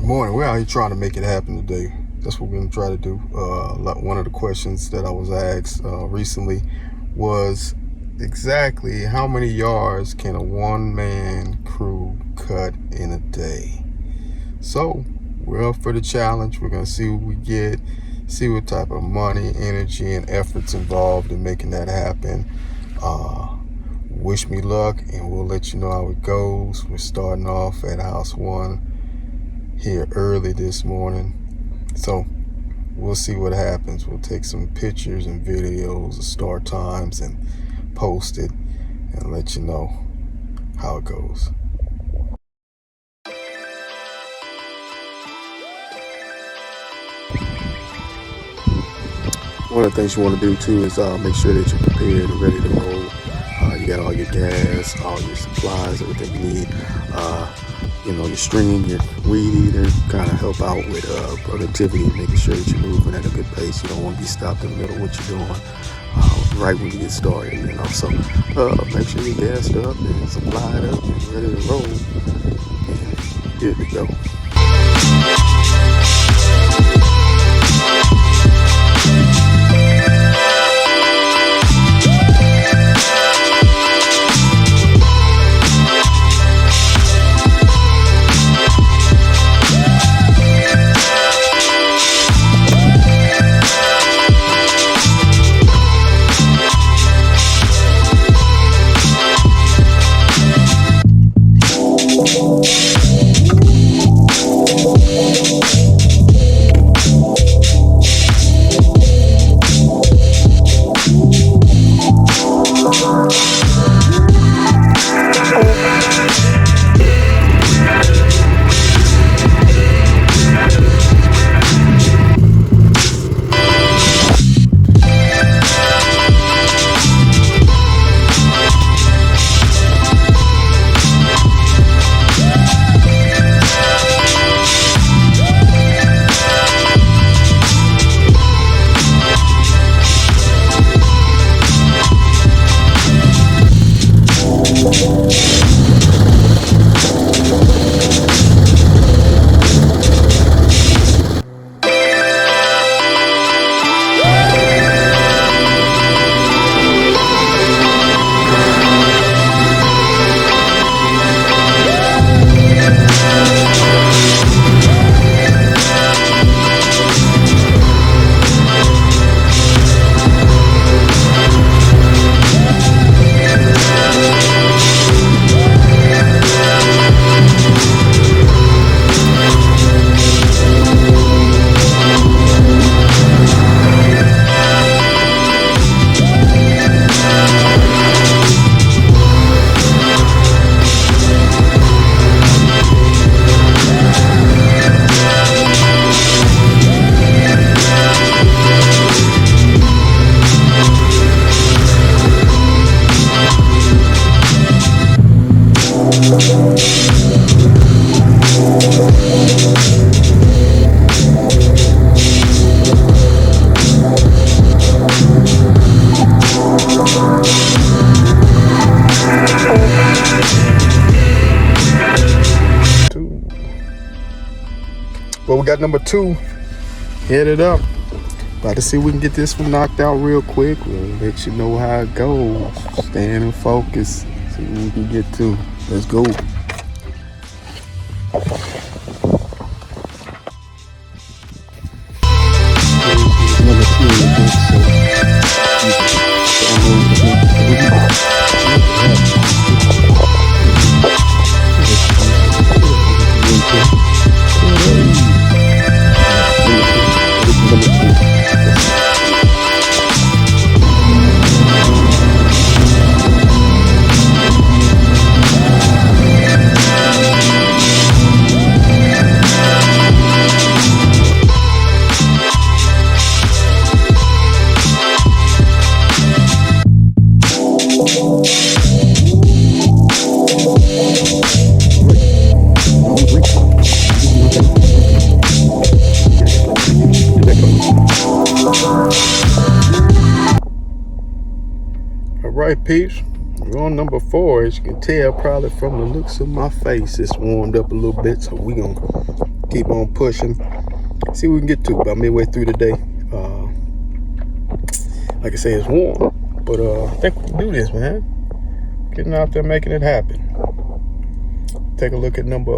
Good morning. We're out here trying to make it happen today. That's what we're going to try to do. One of the questions that I was asked recently was exactly how many yards can a one-man crew cut in a day? So we're up for the challenge. We're going to see what we get, see what type of money, energy, and efforts involved in making that happen. Wish me luck, and we'll let you know how it goes. We're starting off at house 1 here early this morning, so we'll see what happens. We'll take some pictures and videos of start times and post it and let you know how it goes. One of the things you want to do too is make sure that you're prepared and ready to roll. You got all your gas, all your supplies, everything you need. Your string, your weed eater, kind of help out with productivity, making sure that you're moving at a good pace. You don't want to be stopped in the middle of what you're doing right when you get started, So make sure you're gassed up and supplied up and ready to roll and good to go. Well, we got number 2 headed up. About to see if we can get this one knocked out real quick. We'll let you know how it goes. Stand in focus. See what we can get to. Let's go. Alright peeps, we're on number 4. As you can tell probably from the looks of my face, it's warmed up a little bit, so we're gonna keep on pushing. See what we can get to about midway through the day. Like I say, it's warm, but I think we can do this, man. Getting out there, making it happen. Take a look at number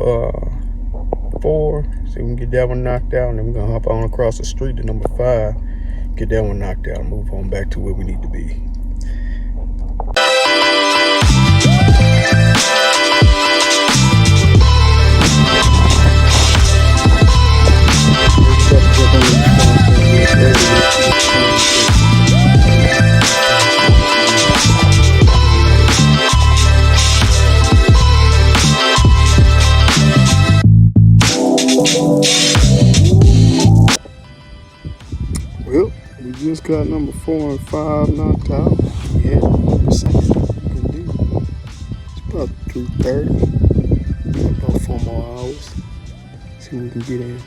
4. See if we can get that one knocked out, and then we're gonna hop on across the street to number 5. Get that one knocked out and move on back to where we need to be. Well, we just got number 4 and 5 knocked out. Yeah, number 6 we can do. It's about 3:30. About 4 more hours. See what we can get in.